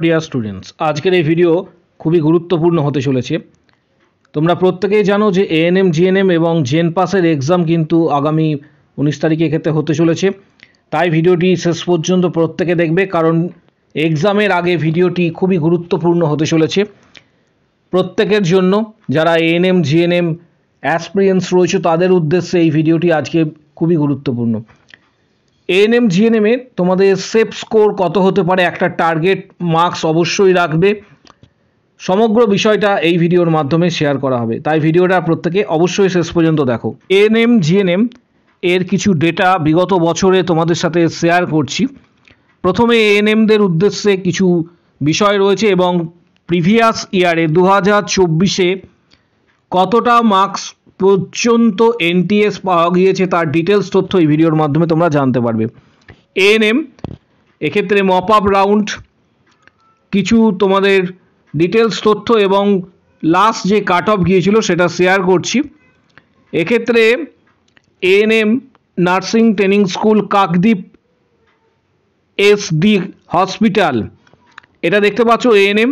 Dear students, আজকের এই video খুবই গুরুত্বপূর্ণ হতে চলেছে। তোমরা প্রত্যেকেই জানো যে এএনএম, জিএনএম এবং জেন পাসের এক্সাম কিন্তু আগামী 19 তারিখে ক্ষেত্রে হতে চলেছে। তাই ভিডিওটি শেষ পর্যন্ত প্রত্যেকে দেখবে, কারণ এক্সামের আগে ভিডিওটি খুবই গুরুত্বপূর্ণ হতে চলেছে প্রত্যেকের জন্য। যারা এএনএম, জিএনএম অ্যাসপিরিয়েন্টস রয়েছে তাদের উদ্দেশ্যে এই ভিডিওটি আজকে খুবই গুরুত্বপূর্ণ। এএনএম, জিএনএমে তোমাদের সেফ স্কোর কত হতে পারে, একটা টার্গেট মার্কস অবশ্যই রাখবে। সমগ্র বিষয়টা এই ভিডিওর মাধ্যমে শেয়ার করা হবে, তাই ভিডিওটা প্রত্যেকে অবশ্যই শেষ পর্যন্ত দেখো। এএনএম, জিএনএম এর কিছু ডেটা বিগত বছরে তোমাদের সাথে শেয়ার করছি। প্রথমে এএনএমদের উদ্দেশ্যে কিছু বিষয় রয়েছে এবং প্রিভিয়াস ইয়ারে 2024-এ কতটা মার্কস পর্যন্ত এনটিএস পাওয়া গিয়েছে তার ডিটেলস তথ্য এই ভিডিওর মাধ্যমে তোমরা জানতে পারবে। এএনএম এক্ষেত্রে মপ আপ রাউন্ড কিছু তোমাদের ডিটেলস তথ্য এবং লাস্ট যে কাট অফ গিয়েছিল সেটা শেয়ার করছি। এক্ষেত্রে ANM nursing training school Kakdwip SD hospital, এটা দেখতে পাচ্ছ এএনএম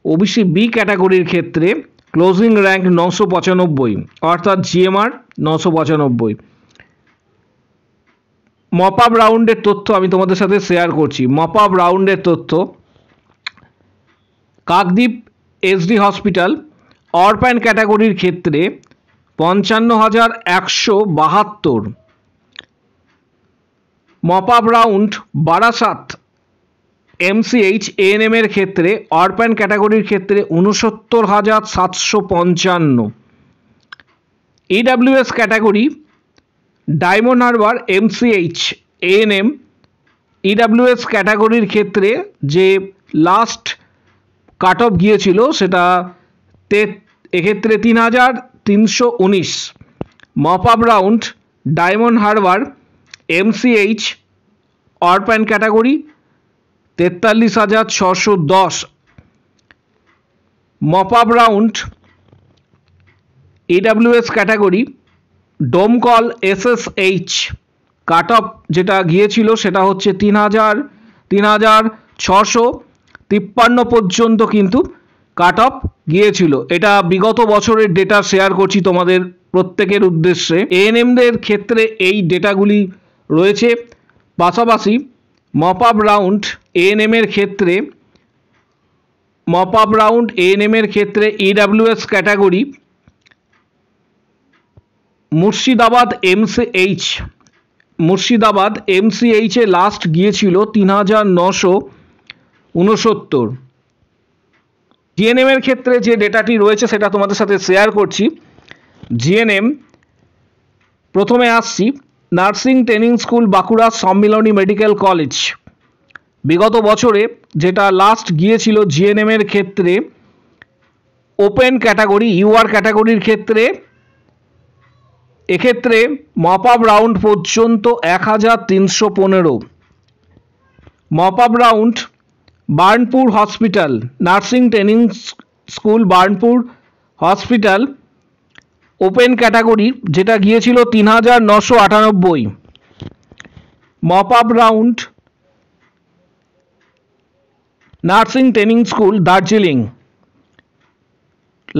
ওবিসি বি ক্যাটাগরির ক্ষেত্রে ক্লোজিং র্যাঙ্ক 995, অর্থাৎ জিএমআর 995। মপ আপ রাউন্ডের তথ্য আমি তোমাদের সাথে শেয়ার করছি। মপ আপ রাউন্ডের তথ্য, কাকদ্বীপ এসডি হসপিটাল অরপ্যান ক্যাটাগরির ক্ষেত্রে 55,172। Mop up round Barasat MCH ANM এর ক্ষেত্রে অরপ্যান ক্যাটাগরির ক্ষেত্রে 69,755। EWS category Diamond Harbour MCH ANM EWS ক্যাটাগরির ক্ষেত্রে যে লাস্ট কাট অফ গিয়েছিল সেটা এক্ষেত্রে 3,319। Mop up round Diamond Harbour MCH orphan category 43,610। Mop up round EWS category Domkal SSH cut off যেটা গিয়েছিল সেটা হচ্ছে 3,653 পর্যন্ত কিন্তু কাট অফ গিয়েছিল। এটা বিগত বছরের ডেটা শেয়ার করছি তোমাদের প্রত্যেকের উদ্দেশ্যে। এএনএমদের ক্ষেত্রে এই ডেটাগুলি রয়েছে। পাশাপাশি মপ আপ রাউন্ড এএনএম এর ক্ষেত্রে ইডাব্লিউএস ক্যাটাগরি মুর্শিদাবাদ এমসিএইচে লাস্ট গিয়েছিল 3,969। জিএনএম এর ক্ষেত্রে যে ডেটাটি রয়েছে সেটা তোমাদের সাথে শেয়ার করছি। জিএনএম প্রথমে আসছি, নার্সিং ট্রেনিং স্কুল বাঁকুড়া সম্মিলনী মেডিকেল কলেজ বিগত বছরে যেটা লাস্ট গিয়েছিল জিএনএম এর ক্ষেত্রে ওপেন ক্যাটাগরি ইউআর ক্যাটাগরির ক্ষেত্রে এক্ষেত্রে মপ আপ রাউন্ড পর্যন্ত 1,315। Mop up round Burnpur hospital nursing training school Burnpur hospital open category যেটা গিয়েছিল 3,998। Mop up round nursing training school Darjeeling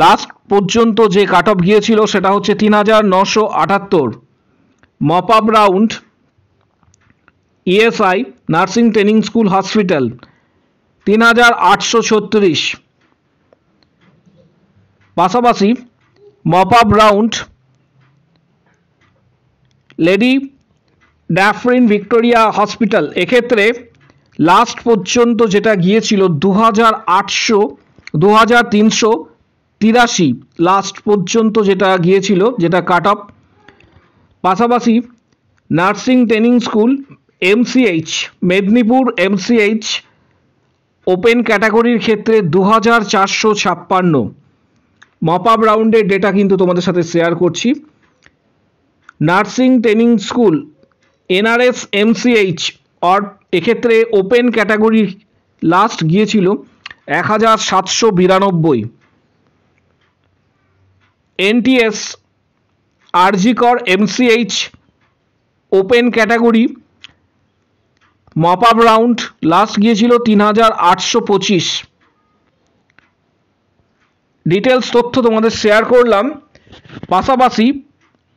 last পর্যন্ত যে কাট অফ গিয়েছিল সেটা হচ্ছে 3,978। Mop up round ESI nursing training school hospital 3,836। পাশাপাশি mop up round lady Dufferin Victoria hospital, এক্ষেত্রে last পর্যন্ত যেটা গিয়েছিল 2,383 লাস্ট পর্যন্ত যেটা গিয়েছিল যেটা কাট অফ। পাশাপাশি nursing training school MCh Medinipur MCh open ক্যাটাগরির ক্ষেত্রে 2,456। মপ আপ রাউন্ডের ডেটা কিন্তু তোমাদের সাথে শেয়ার করছি। Nursing training school NRS MCH এক্ষেত্রে ওপেন ক্যাটাগরি লাস্ট গিয়েছিল 1,792। NTS RG Kar MCH open category mop up round last গিয়েছিল 3825। ডিটেলস তথ্য তোমাদের শেয়ার করলাম।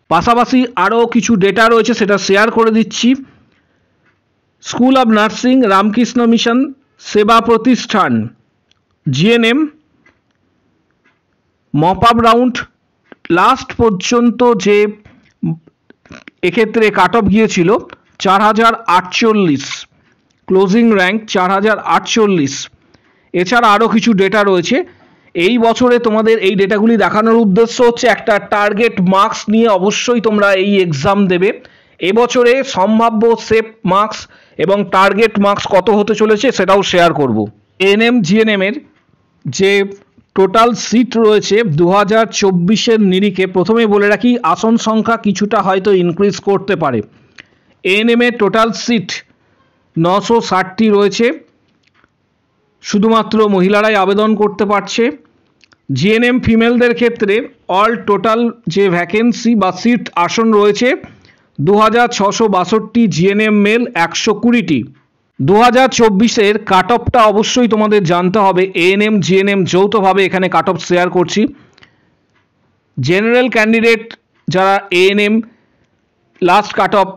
পাশাপাশি আরও কিছু ডেটা রয়েছে, সেটা শেয়ার করে দিচ্ছি। School of nursing, Ramakrishna Mission Seva Pratishthan, GNM mop up round last পর্যন্ত যে এক্ষেত্রে কাট অফ গিয়েছিল 4048, ক্লোজিং র্যাঙ্ক 4048। এছাড়া আরও কিছু ডেটা রয়েছে। এই বছরে তোমাদের এই ডেটাগুলি দেখানোর উদ্দেশ্য হচ্ছে একটা টার্গেট মার্কস নিয়ে অবশ্যই তোমরা এই এক্সাম দেবে। এবছরে সম্ভাব্য সেফ মার্কস এবং টার্গেট মার্কস কত হতে চলেছে সেটাও শেয়ার করব। এএনএম জিএনএমের যে টোটাল সিট রয়েছে 2024-এর নিরিখে, প্রথমে বলে রাখি আসন সংখ্যা কিছুটা হয়তো ইনক্রিজ করতে পারে। এএনএমের টোটাল সিট 960টি রয়েছে, শুধুমাত্র মহিলারাই আবেদন করতে পারছে। জিএনএম ফিমেলদের ক্ষেত্রে অল টোটাল যে ভ্যাকেন্সি বা সিট আসন রয়েছে 2662, জিএনএম মেল 120টি। 2024-এর কাট অফটা অবশ্যই তোমাদের জানতে হবে। এএনএম জিএনএম যৌথভাবে এখানে কাট অফ শেয়ার করছি। জেনারেল ক্যান্ডিডেট যারা ANM last cut off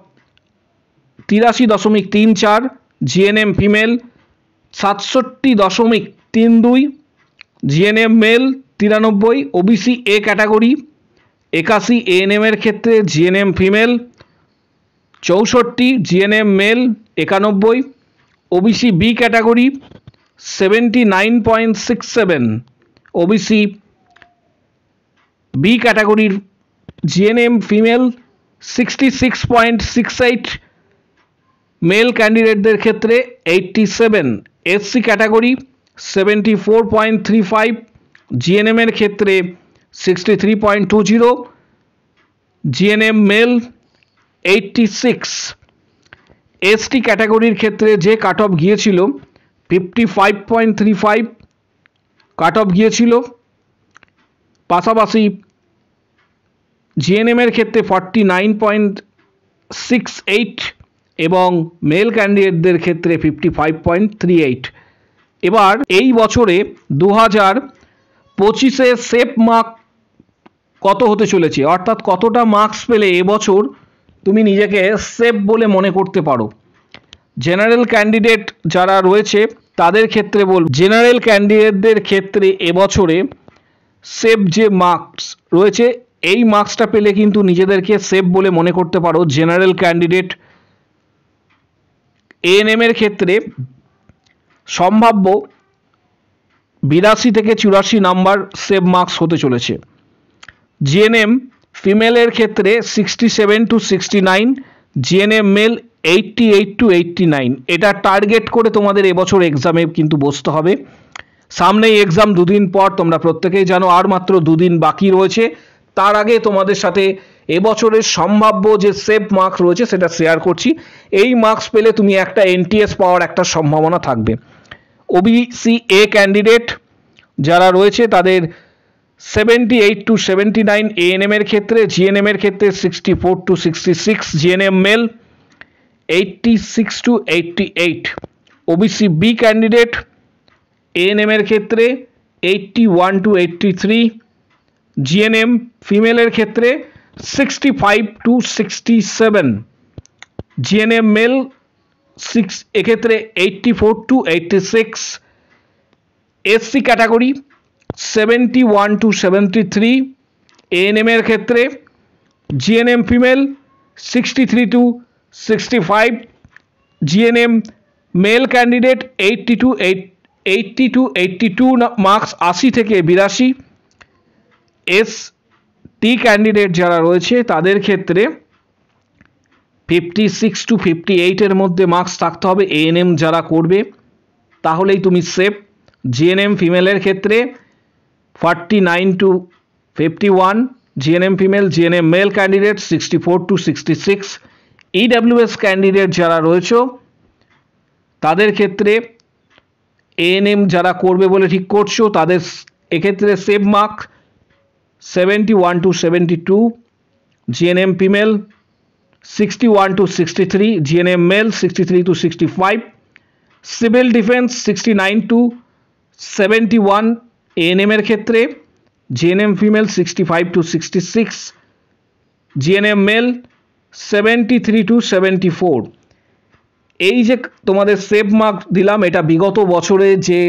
83.34, GNM female 67.32, GNM male 93, OBC A category 81 এএনএমের ক্ষেত্রে, GNM female 64, GNM male 91, OBC B category 79.67, OBC B ক্যাটাগরির জিএনএম ফিমেল 66.68, মেল ক্যান্ডিডেটদের ক্ষেত্রে 87, এসসি ক্যাটাগরি 74.35, জিএনএম এর ক্ষেত্রে 63.20, GNM male 86। ST ক্যাটাগরির ক্ষেত্রে যে কাট অফ গিয়েছিল 55.35 কাট অফ গিয়েছিল। পাশাপাশি জিএনএম এর ক্ষেত্রে 49.68 এবং মেল ক্যান্ডিডেটদের ক্ষেত্রে 55.38। এবার এই বছরে 2025-এ সেফ মার্ক কত হতে চলেছে, অর্থাৎ কতটা মার্কস পেলে এবছর তুমি নিজেকে সেফ বলে মনে করতে পারো। জেনারেল ক্যান্ডিডেট যারা রয়েছে তাদের ক্ষেত্রে জেনারেল ক্যান্ডিডেটদের ক্ষেত্রে এবছরে সেফ যে মার্কস রয়েছে এই মার্কসটা পেলে কিন্তু নিজেদেরকে সেফ বলে মনে করতে পারো। জেনারেল ক্যান্ডিডেট এএনএম এর ক্ষেত্রে সম্ভাব্য 82 থেকে 84 নাম্বার সেভ মার্কস হতে চলেছে। জিএনএম ফিমেলের ক্ষেত্রে 67 to 69, জিএনএম মেল 88 to 89। এটা টার্গেট করে তোমাদের এবছর এক্সামে কিন্তু বসতে হবে। সামনেই এক্সাম, দুদিন পর, তোমরা প্রত্যেকেই জানো আর মাত্র দুদিন বাকি রয়েছে। তার আগে তোমাদের সাথে এবছরের সম্ভাব্য যে সেভ মার্কস রয়েছে সেটা শেয়ার করছি। এই মার্কস পেলে তুমি একটা এনটিএস পাওয়ার একটা সম্ভাবনা থাকবে। ওবিসি এ ক্যান্ডিডেট যারা রয়েছে তাদের 78 to 79 এএনএম এর ক্ষেত্রে, জিএনএম এর ক্ষেত্রে 64 to 66, GNM male 86 to 88, OBC B candidate ANM এর ক্ষেত্রে 81 to 83, জিএনএম ফিমেলের ক্ষেত্রে 65 to 67, জিএনএম মেল এক্ষেত্রে 84 to 86, SC category 71 to 73 ANM এর ক্ষেত্রে, GNM female 63 to 65, GNM male candidate 80 to 82 marks 80 থেকে 82, এসটি ক্যান্ডিডেট যারা রয়েছে তাদের ক্ষেত্রে 56 to 58 এর মধ্যে মার্কস থাকতে হবে। এএনএম যারা করবে তাহলেই তুমি সেফ। জিএনএম ফিমেলের ক্ষেত্রে 49 to 51, GNM female, GNM male candidate 64 to 66, EWS candidate যারা রয়েছে তাদের ক্ষেত্রে এএনএম যারা করবে বলে ঠিক করছো তাদের এক্ষেত্রে save mark 71 to 72, GNM female 61 to 63, GNM male 63 to 65, civil defense 69 to 71 ANM এর ক্ষেত্রে, GNM female 65 to 66, GNM male 73 to 74। এই যে তোমাদের সেভ মার্ক দিলাম, এটা বিগত বছরে যে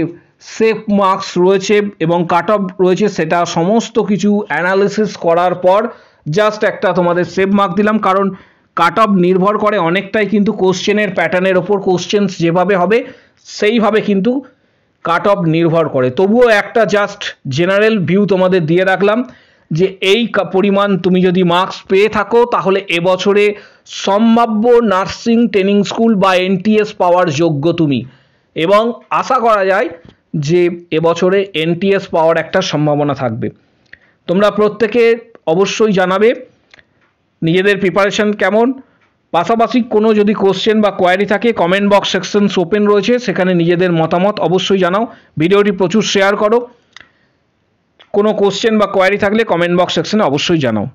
সেভ মার্কস রয়েছে এবং কাট অফ রয়েছে সেটা সমস্ত কিছু অ্যানালিসিস করার পর জাস্ট একটা তোমাদের সেভ মার্ক দিলাম, কারণ কাট অফ নির্ভর করে অনেকটাই কিন্তু কোশ্চেনের প্যাটার্নের ওপর, কোশ্চেন যেভাবে হবে সেইভাবে কিন্তু কাট অফ নির্ভর করে। তবুও একটা জাস্ট জেনারেল ভিউ তোমাদের দিয়ে রাখলাম যে এই পরিমাণ তুমি যদি মার্কস পেয়ে থাকো তাহলে এবছরে সম্ভাব্য নার্সিং ট্রেনিং স্কুল বা NTS পাওয়ার যোগ্য তুমি, এবং আশা করা যায় যে এবছরে NTS পাওয়ার একটা সম্ভাবনা থাকবে। তোমরা প্রত্যেকে অবশ্যই জানাবে নিজেদের প্রিপারেশন কেমন, পাশাপাশি কোনো যদি কোশ্চেন বা কোয়ারি থাকে কমেন্ট বক্স সেকশনস ওপেন রয়েছে, সেখানে নিজেদের মতামত অবশ্যই জানাও। ভিডিওটি প্রচুর শেয়ার করো। কোনো কোশ্চেন বা কোয়ারি থাকলে কমেন্ট বক্স সেকশনে অবশ্যই জানাও।